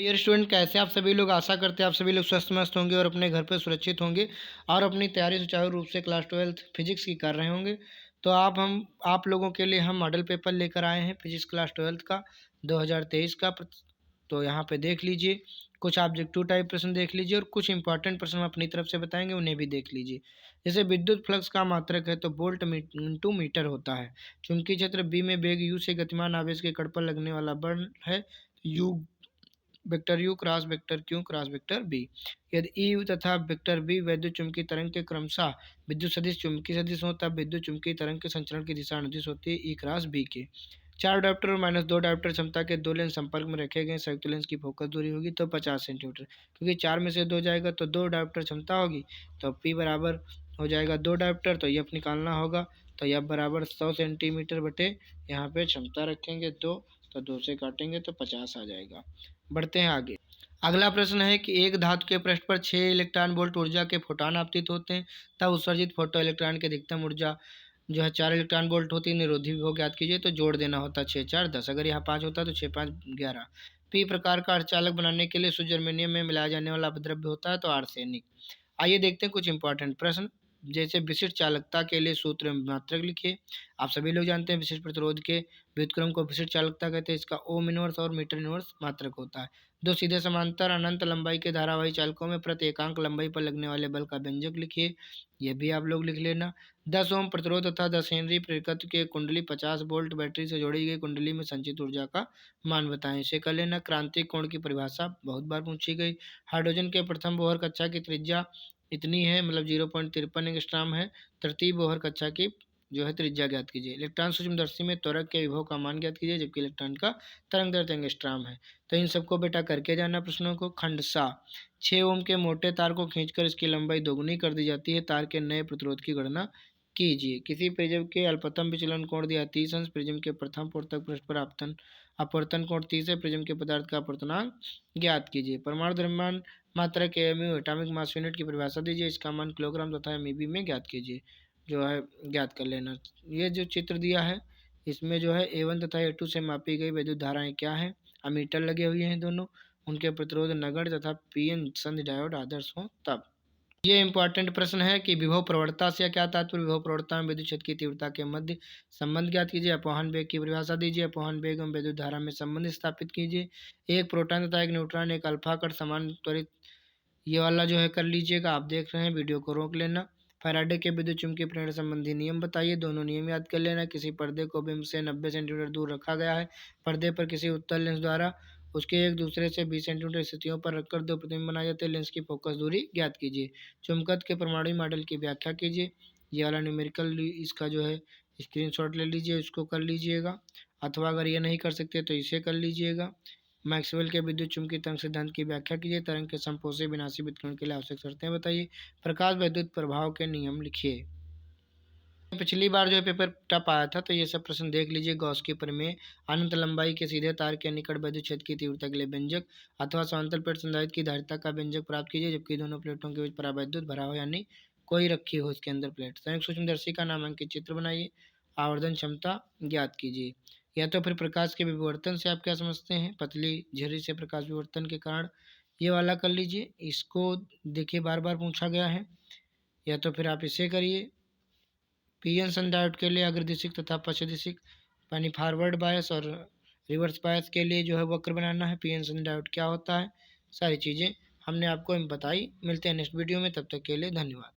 Dear student, कैसे आप सभी लोग? आशा करते हैं आप सभी लोग स्वस्थ मस्त होंगे और अपने घर पे सुरक्षित होंगे और अपनी तैयारी सुचारू रूप से क्लास 12th फिजिक्स की कर रहे होंगे। तो आप लोगों के लिए हम मॉडल पेपर लेकर आए हैं फिजिक्स क्लास 12th का 2023 का। तो यहाँ पे देख लीजिए, कुछ ऑब्जेक्टिव टाइप प्रश्न देख लीजिए और कुछ इंपॉर्टेंट प्रश्न हम अपनी तरफ से बताएंगे, उन्हें भी देख लीजिए। जैसे विद्युत फ्लक्स का मात्रक है तो वोल्ट इंटू मीटर होता है। चुंबकीय क्षेत्र बी में वेग यू से गतिमान आवेश के कण पर लगने वाला बल है U, vector U cross vector Q cross vector B. यदि ई यू तथा वेक्टर बी वैद्युत चुंबकीय तरंग के क्रमशः विद्युत सदिश चुंबकीय सदिश हो, तब विद्युत चुंबकीय तरंग के संचरण की दिशा अनुदिश होती है ई क्रॉस बी के। 4 डायोप्टर और -2 डायोप्टर क्षमता के दो लेंस संपर्क में रखे गए संयुक्त लेंस की फोकस दूरी होगी तो 50 सेंटीमीटर, क्योंकि 4 में से 2 जाएगा तो 2 डायोप्टर क्षमता होगी, तो पी बराबर हो जाएगा 2 डायोप्टर, तो एफ निकालना होगा। तो एफ बराबर 100 सेंटीमीटर बटे यहाँ पे क्षमता रखेंगे 2, तो 2 से काटेंगे तो 50 आ जाएगा। बढ़ते हैं आगे। अगला प्रश्न है कि एक धातु के पृष्ठ पर 6 इलेक्ट्रॉन वोल्ट ऊर्जा के फोटॉन आपतित होते हैं, तब उत्सर्जित फोटो इलेक्ट्रॉन की अधिकतम ऊर्जा जो है 4 इलेक्ट्रॉन वोल्ट होती है। निरोधी विभव ज्ञात कीजिए, तो जोड़ देना होता है 6 4 10। अगर यहाँ 5 होता तो 6 5 11। पी प्रकार का अर्धचालक बनाने के लिए शुद्ध जर्मेनियम में मिलाया जाने वाला अपद्रव्य होता है तो आर्सेनिक। आइए देखते हैं कुछ इंपॉर्टेंट प्रश्न। जैसे विशिष्ट चालकता के लिए सूत्र में मात्रक लिखिए। आप सभी लोग जानते हैं विशिष्ट प्रतिरोध के व्युत्क्रम को विशिष्ट चालकता कहते हैं। इसका ओम इनवर्स और मीटर इनवर्स मात्रक होता है। दो सीधे समांतर अनंत लंबाई के धारावाही चालकों में प्रति एकांक लंबाई पर लगने वाले बल का व्यंजक लिखिए, यह भी आप लोग लिख लेना। 10 ओम प्रतिरोध तथा 10 हेनरी प्रेरकत्व के कुंडली 50 वोल्ट बैटरी से जोड़ी गई कुंडली में संचित ऊर्जा का मान बताएं, इसे कर लेना। क्रांतिक कोण की परिभाषा बहुत बार पूछी गई। हाइड्रोजन के प्रथम बोहर कक्षा की त्रिज्या इतनी है, मतलब 0.53 एंगस्ट्रॉम है। तृतीय बोहर कक्षा की जो है त्रिज्या ज्ञात कीजिए। इलेक्ट्रॉन सूक्ष्मदर्शी में त्वरक के विभव का मान ज्ञात कीजिए, जबकि इलेक्ट्रॉन का तरंग दैर्ध्य एंगस्ट्रॉम है। तो इन सबको बेटा करके जाना प्रश्नों को। खंड सा, 6 ओम के मोटे तार को खींचकर इसकी लंबाई दोगुनी कर दी जाती है। तार के नए प्रतिरोध की गणना कीजिए। किसी प्रिज्म के अल्पतम विचलन कोण दिया 30 अंश। प्रिज्म के प्रथम पूर्णतक पृष्ठ पर अपवर्तन कोण 30 है। प्रिज्म के पदार्थ का अपवर्तनांक ज्ञात कीजिए। परमाणु द्रव्यमान मात्रा के एमयू एटॉमिक मास यूनिट की परिभाषा दीजिए, इसका मान किलोग्राम तथा एमईबी में ज्ञात कीजिए, जो है ज्ञात कर लेना। ये जो चित्र दिया है इसमें जो है A1 तथा A2 से मापी गई विद्युत धाराएं क्या है। अमीटर लगे हुए हैं दोनों, उनके प्रतिरोध नगण्य तथा पीएन संधि डायोड आदर्श हो तब। ये इंपॉर्टेंट प्रश्न है कि विभव प्रवणता से क्या तात्पर्य। विभव प्रवणता में विद्युत क्षेत्र की तीव्रता के मध्य संबंध ज्ञात कीजिए। अपवहन वेग की परिभाषा दीजिए। अपवहन वेग एवं विद्युत धारा में संबंध स्थापित कीजिए। एक प्रोटॉन तथा एक न्यूट्रॉन एक अल्फा कण समान त्वरित, ये वाला जो है कर लीजिएगा। आप देख रहे हैं, वीडियो को रोक लेना। फैराडे के विद्युत चुम्बकीय प्रेरण संबंधी नियम बताइए। दोनों नियम याद कर लेना। किसी पर्दे को बिंब से 90 सेंटीमीटर दूर रखा गया है। पर्दे पर किसी उत्तल लेंस द्वारा उसके एक दूसरे से 20 सेंटीमीटर स्थितियों पर रखकर दो प्रतिबिंब बनाए जाते हैं। लेंस की फोकस दूरी ज्ञात कीजिए। चुंबकत्व के परमाणु मॉडल की व्याख्या कीजिए। ये वाला न्यूमेरिकल इसका जो है स्क्रीनशॉट ले लीजिए, इसको कर लीजिएगा, अथवा अगर ये नहीं कर सकते तो इसे कर लीजिएगा। मैक्सवेल के विद्युत चुम्बकीय तरंग सिद्धांत की व्याख्या कीजिए। तरंग के समपोषी विनाशी वितरण के लिए आवश्यक शर्तें बताइए। प्रकाश विद्युत प्रभाव के नियम लिखिए। पिछली बार जो पेपर टफ आया था, तो ये सब प्रश्न देख लीजिए। गॉस की प्रमेय, अनंत लंबाई के सीधे तार के निकट विद्युत क्षेत्र की तीव्रता के लिए व्यंजक, अथवा समांतर प्लेट संधारित्र की धारिता का व्यंजक प्राप्त कीजिए, जबकि दोनों प्लेटों के बीच परावैद्युत भरा हो, यानी कोई रखी हो इसके अंदर प्लेट। संयुक्त सूक्ष्मदर्शी का नामांकित चित्र बनाइए। आवर्धन क्षमता ज्ञात कीजिए। या तो फिर प्रकाश के विवर्तन से आप क्या समझते हैं, पतली झिर्री से प्रकाश विवर्तन के कारण, ये वाला कर लीजिए। इसको देखिए बार बार पूछा गया है। या तो फिर आप इसे करिए। पीएन सन डायोड के लिए अग्रदिशिक तथा पश्चदिशिक यानी फॉरवर्ड बायस और रिवर्स बायस के लिए जो है वक्र बनाना है। पीएन सन डायोड क्या होता है, सारी चीज़ें हमने आपको बताई। मिलते हैं नेक्स्ट वीडियो में, तब तक के लिए धन्यवाद।